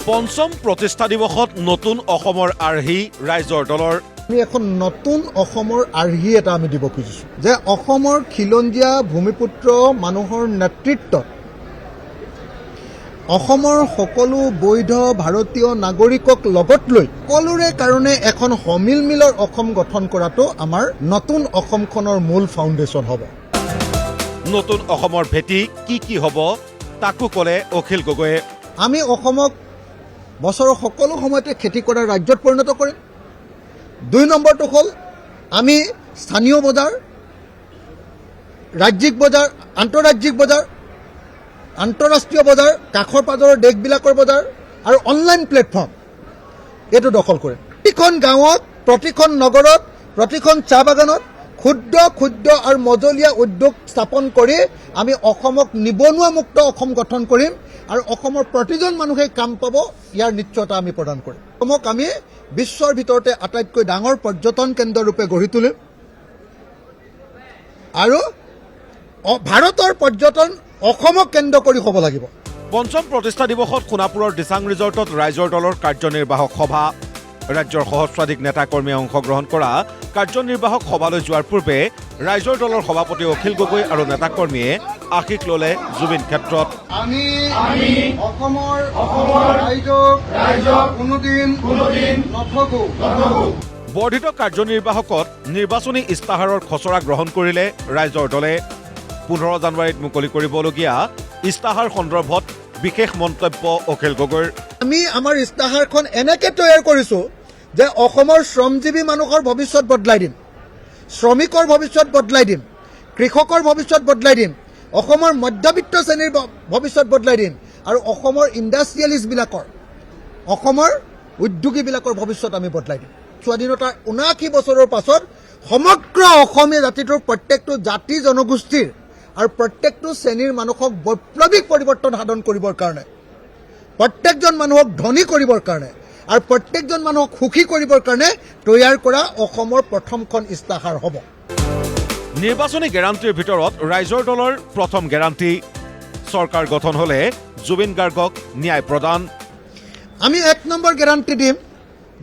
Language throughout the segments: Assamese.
পঞ্চম প্ৰতিষ্ঠা দিৱসত নতুন অসমৰ আৰ্হি ৰাইজৰ দলৰ আমি এখন নতুন অসমৰ আৰ্হি এটা আমি দিব খুজিছোঁ যে অসমৰ খিলঞ্জীয়া ভূমিপুত্ৰ মানুহৰ নেতৃত্বত অসমৰ সকলো বৈধ ভাৰতীয় নাগৰিকক লগত লৈ সকলোৰে কাৰণে এখন সমিলমিলৰ অসম গঠন কৰাটো আমাৰ নতুন অসমখনৰ মূল ফাউণ্ডেশ্যন হ'ব। নতুন অসমৰ ভেটি কি হ'ব তাকো ক'লে অখিল গগৈয়ে। আমি অসমক বছৰৰ সকলো সময়তে খেতি কৰা ৰাজ্যত পৰিণত কৰিম। 2 নম্বৰটো হ'ল আমি স্থানীয় বজাৰ, ৰাজ্যিক বজাৰ, আন্তঃৰাজ্যিক বজাৰ, আন্তঃৰাষ্ট্ৰীয় বজাৰ, কাষৰ পাজৰৰ দেশবিলাকৰ বজাৰ আৰু অনলাইন প্লেটফৰ্ম এইটো দখল কৰিম। প্ৰতিখন গাঁৱত, প্ৰতিখন নগৰত, প্ৰতিখন চাহ বাগানত ক্ষুদ্ৰ ক্ষুদ্ৰ আৰু মজলীয়া উদ্যোগ স্থাপন কৰি আমি অসমক নিবনুৱামুক্ত অসম গঠন কৰিম আৰু অসমৰ প্ৰতিজন মানুহে কাম পাব, ইয়াৰ নিশ্চয়তা আমি প্ৰদান কৰিম। অসমক আমি বিশ্বৰ ভিতৰতে আটাইতকৈ ডাঙৰ পৰ্যটন কেন্দ্ৰৰূপে গঢ়ি তুলিম আৰু ভাৰতৰ পৰ্যটন অসমক কেন্দ্ৰ কৰি হ'ব লাগিব। পঞ্চম প্ৰতিষ্ঠা দিৱসত সোণাপুৰৰ দিচাং ৰিজৰ্টত ৰাইজৰ দলৰ কাৰ্যনিৰ্বাহক সভা। ৰাজ্যৰ সহস্ৰাধিক নেতা কৰ্মীয়ে অংশগ্ৰহণ কৰা কাৰ্যনিৰ্বাহক সভালৈ যোৱাৰ পূৰ্বে ৰাইজৰ দলৰ সভাপতি অখিল গগৈ আৰু নেতাকৰ্মীয়ে আশীষ ল'লে জুবিন ক্ষেত্ৰত। আমি অসমৰ ৰাইজক কোনোদিন নঠগো। বৰ্ধিত কাৰ্যনিৰ্বাহকত নিৰ্বাচনী ইস্তাহাৰৰ খচৰা গ্ৰহণ কৰিলে ৰাইজৰ দলে। 15 জানুৱাৰীত মুকলি কৰিবলগীয়া ইস্তাহাৰ সন্দৰ্ভত বিশেষ মন্তব্য অখিল গগৈৰ। আমি আমাৰ ইস্তাহাৰখন এনেকৈ তৈয়াৰ কৰিছোঁ যে অসমৰ শ্ৰমজীৱী মানুহৰ ভৱিষ্যত বদলাই দিম, শ্ৰমিকৰ ভৱিষ্যত বদলাই দিম, কৃষকৰ ভৱিষ্যত বদলাই দিম, অসমৰ মধ্যবিত্ত শ্ৰেণীৰ ভৱিষ্যত বদলাই দিম আৰু অসমৰ ইণ্ডাষ্ট্ৰিয়েলিষ্টবিলাকৰ, অসমৰ উদ্যোগীবিলাকৰ ভৱিষ্যত আমি বদলাই দিম। স্বাধীনতাৰ 79 বছৰৰ পাছত সমগ্ৰ অসমীয়া জাতিটোৰ প্ৰত্যেকটো জাতি জনগোষ্ঠীৰ আৰু প্ৰত্যেকটো শ্ৰেণীৰ মানুহক বৈপ্লৱিক পৰিৱৰ্তন সাধন কৰিবৰ কাৰণে, প্ৰত্যেকজন মানুহক ধনী কৰিবৰ কাৰণে আৰু প্ৰত্যেকজন মানুহক সুখী কৰিবৰ কাৰণে তৈয়াৰ কৰা অসমৰ প্ৰথমখন ইস্তাহাৰ হ'ব। নিৰ্বাচনী গেৰাণ্টিৰ ভিতৰত ৰাইজৰ দলৰ প্ৰথম গেৰাণ্টি, চৰকাৰ গঠন হ'লে জুবিন গাৰ্গক ন্যায় প্ৰদান। আমি 1 নম্বৰ গেৰাণ্টি দিম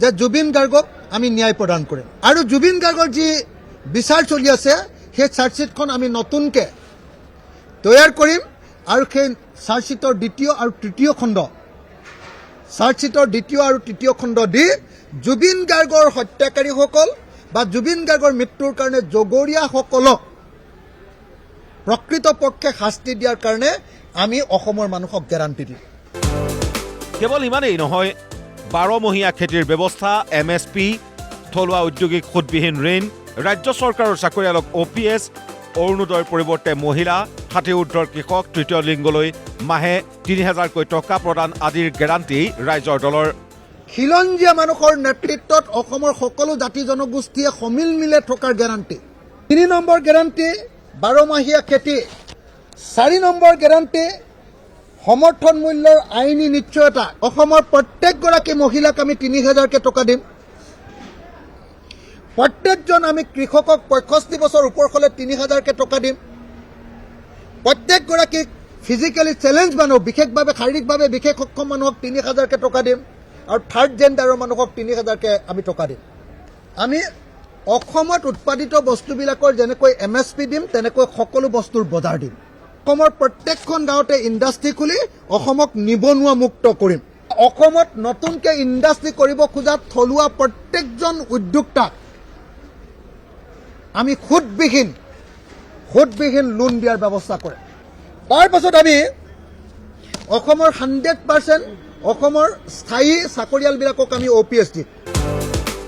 যে জুবিন গাৰ্গক আমি ন্যায় প্ৰদান কৰিম আৰু জুবিন গাৰ্গৰ যি বিচাৰ চলি আছে সেই চাৰ্জশ্বিটখন আমি নতুনকৈ তৈয়াৰ কৰিম আৰু সেই চাৰ্জশ্বিটৰ দ্বিতীয় আৰু তৃতীয় খণ্ড দি জুবিন গাৰ্গৰ হত্যাকাৰীসকল বা জুবিন গাৰ্গৰ মৃত্যুৰ কাৰণে জগৰীয়াসকলক প্ৰকৃতপক্ষে শাস্তি দিয়াৰ কাৰণে আমি অসমৰ মানুহক গেৰাণ্টি দিম। কেৱল ইমানেই নহয়, 12মহীয়া খেতিৰ ব্যৱস্থা, MSP, থলুৱা উদ্যোগিক সুদবিহীন ঋণ, ৰাজ্য চৰকাৰৰ চাকৰিয়ালক OPS, অৰুণোদয়ৰ পৰিৱৰ্তে মহিলা, 60 ঊৰ্ধৰ কৃষক, তৃতীয় লিংগলৈ মাহে 3000কৈ টকা প্ৰদান আদিৰ গেৰাণ্টি ৰাইজৰ দলৰ। খিলঞ্জীয়া মানুহৰ নেতৃত্বত অসমৰ সকলো জাতি জনগোষ্ঠীয়ে সমিলমিলে থকাৰ গেৰাণ্টি। 3 নম্বৰ গেৰাণ্টি 12মহীয়া খেতি। 4 নম্বৰ গেৰাণ্টি সমৰ্থন মূল্যৰ আইনী নিশ্চয়তা। অসমৰ প্ৰত্যেকগৰাকী মহিলাক আমি 3000কৈ টকা দিম। প্ৰত্যেকজন আমি কৃষকক 65 বছৰ ওপৰ হ'লে 3000কৈ টকা দিম। প্ৰত্যেকগৰাকী ফিজিকেলি চেলেঞ্জ মানুহ, বিশেষভাৱে শাৰীৰিকভাৱে বিশেষ সক্ষম মানুহক 3000কৈ টকা দিম আৰু থাৰ্ড জেণ্ডাৰৰ মানুহক 3000কৈ আমি টকা দিম। আমি অসমত উৎপাদিত বস্তুবিলাকৰ যেনেকৈ MSP দিম তেনেকৈ সকলো বস্তুৰ বজাৰ দিম। অসমৰ প্ৰত্যেকখন গাঁৱতে ইণ্ডাষ্ট্ৰি খুলি অসমক নিবনুৱামুক্ত কৰিম। অসমত নতুনকৈ ইণ্ডাষ্ট্ৰি কৰিব খোজা থলুৱা প্ৰত্যেকজন উদ্যোক্তাক আমি সুদবিহীন লোন দিয়াৰ ব্যৱস্থা কৰিম। তাৰ পাছত আমি অসমৰ 100% অসমৰ স্থায়ী চাকৰিয়ালবিলাকক আমি OPS দিম।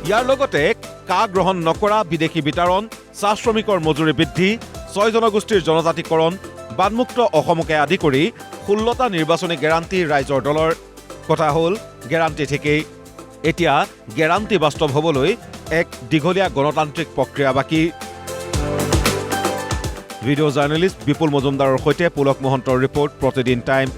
ইয়াৰ লগতে কা গ্ৰহণ নকৰা বিদেশী বিতৰণ, চাহ শ্ৰমিকৰ মজুৰি বৃদ্ধি, 6 জনগোষ্ঠীৰ জনজাতিকৰণ, বানমুক্ত অসমকে আদি কৰি 16টা নিৰ্বাচনী গেৰাণ্টি ৰাইজৰ দলৰ। কথা হ'ল গেৰাণ্টি ঠিকেই, এতিয়া গেৰাণ্টি বাস্তৱ হ'বলৈ এক দীঘলীয়া গণতান্ত্ৰিক প্ৰক্ৰিয়া বাকী। ভিডিঅ' জাৰ্নেলিষ্ট বিপুল মজুমদাৰৰ সৈতে পুলক মহন্তৰ ৰিপৰ্ট, প্ৰতিদিন টাইম।